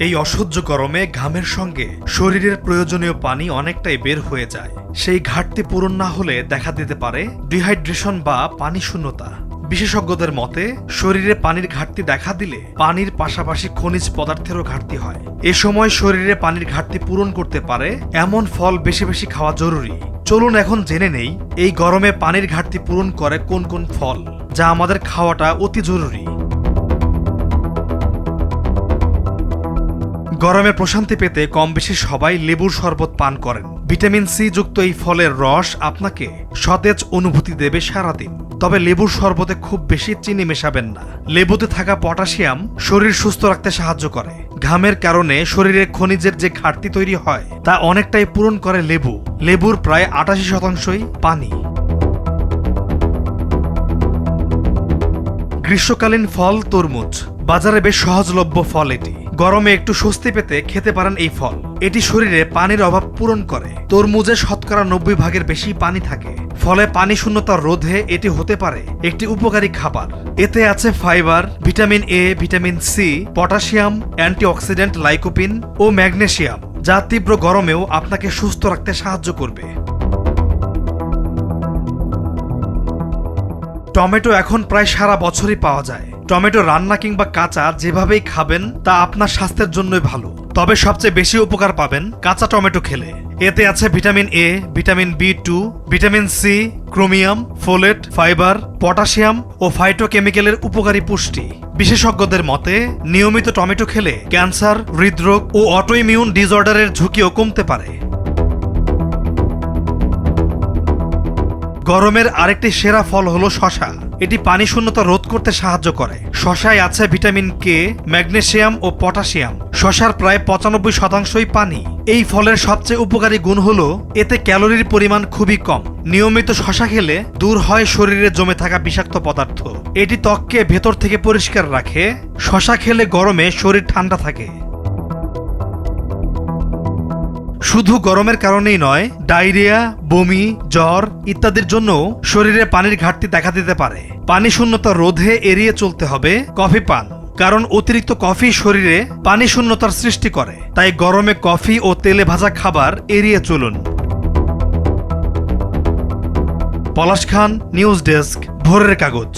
এই অসহ্য গরমে ঘামের সঙ্গে শরীরের প্রয়োজনীয় পানি অনেকটাই বের হয়ে যায়। সেই ঘাটতি পূরণ না হলে দেখা দিতে পারে ডিহাইড্রেশন বা পানি শূন্যতা। বিশেষজ্ঞদের মতে শরীরে পানির ঘাটতি দেখা দিলে পানির পাশাপাশি খনিজ পদার্থেরও ঘাটতি হয়। এ সময় শরীরে পানির ঘাটতি পূরণ করতে পারে এমন ফল বেশি বেশি খাওয়া জরুরি। চলুন এখন জেনে নেই এই গরমে পানির ঘাটতি পূরণ করে কোন কোন ফল, যা আমাদের খাওয়াটা অতি জরুরি। গরমে প্রশান্তি পেতে কম বেশি সবাই লেবুর শরবত পান করেন। ভিটামিন সি যুক্ত এই ফলের রস আপনাকে সতেজ অনুভূতি দেবে সারাদিন। তবে লেবুর শরবতে খুব বেশি চিনি মেশাবেন না। লেবুতে থাকা পটাশিয়াম শরীর সুস্থ রাখতে সাহায্য করে। ঘামের কারণে শরীরে খনিজের যে ঘাটতি তৈরি হয় তা অনেকটাই পূরণ করে লেবু। লেবুর প্রায় ৮৮%ই পানি। গ্রীষ্মকালীন ফল তরমুজ বাজারে বেশ সহজলভ্য ফল। এটি গরমে একটু স্বস্তি পেতে খেতে পারেন এই ফল। এটি শরীরে পানির অভাব পূরণ করে। তরমুজে শতকরা ৯০% বেশি পানি থাকে, ফলে পানি শূন্যতা রোধে এটি হতে পারে একটি উপকারী খাবার। এতে আছে fibre, vitamin A, vitamin C, potassium, antioxidant lycopene ও ম্যাগনেসিয়াম, যা তীব্র গরমেও আপনাকে সুস্থ রাখতে সাহায্য করবে। টমেটো এখন প্রায় সারা বছরই পাওয়া যায়। টমেটো রান্না কিংবা কাঁচা যেভাবেই খাবেন তা আপনার স্বাস্থ্যের জন্যই ভালো। তবে সবচেয়ে বেশি উপকার পাবেন কাঁচা টমেটো খেলে। এতে আছে vitamin A, vitamin B two, vitamin C, chromium, folate, fibre, potassium ও ফাইটোকেমিক্যালের উপকারী পুষ্টি। বিশেষজ্ঞদের মতে নিয়মিত টমেটো খেলে ক্যান্সার, হৃদরোগ ও অটোইমিউন ডিসঅর্ডারের ঝুঁকিও কমতে পারে। গরমের আরেকটি সেরা ফল হলো শসা। এটি পানি শূন্যতা রোধ করতে সাহায্য করে। শসায় আছে ভিটামিন কে, ম্যাগনেসিয়াম ও পটাশিয়াম। শসার প্রায় ৯৫%ই পানি। এই ফলের সবচেয়ে উপকারী গুণ হলো এতে ক্যালোরির পরিমাণ খুবই কম। নিয়মিত শসা খেলে দূর হয় শরীরে জমে থাকা বিষাক্ত পদার্থ। এটি ত্বককে ভেতর থেকে পরিষ্কার রাখে। শসা খেলে গরমে শরীর ঠান্ডা থাকে। শুধু গরমের কারণেই নয়, ডায়রিয়া, বমি, জ্বর ইত্যাদির জন্য শরীরে পানির ঘাটতি দেখা দিতে পারে। পানি শূন্যতা রোধে এড়িয়ে চলতে হবে কফি পান, কারণ অতিরিক্ত কফি শরীরে পানি শূন্যতার সৃষ্টি করে। তাই গরমে কফি ও তেলে ভাজা খাবার এড়িয়ে চলুন। পলাশ খান, নিউজ ডেস্ক, ভোরের কাগজ।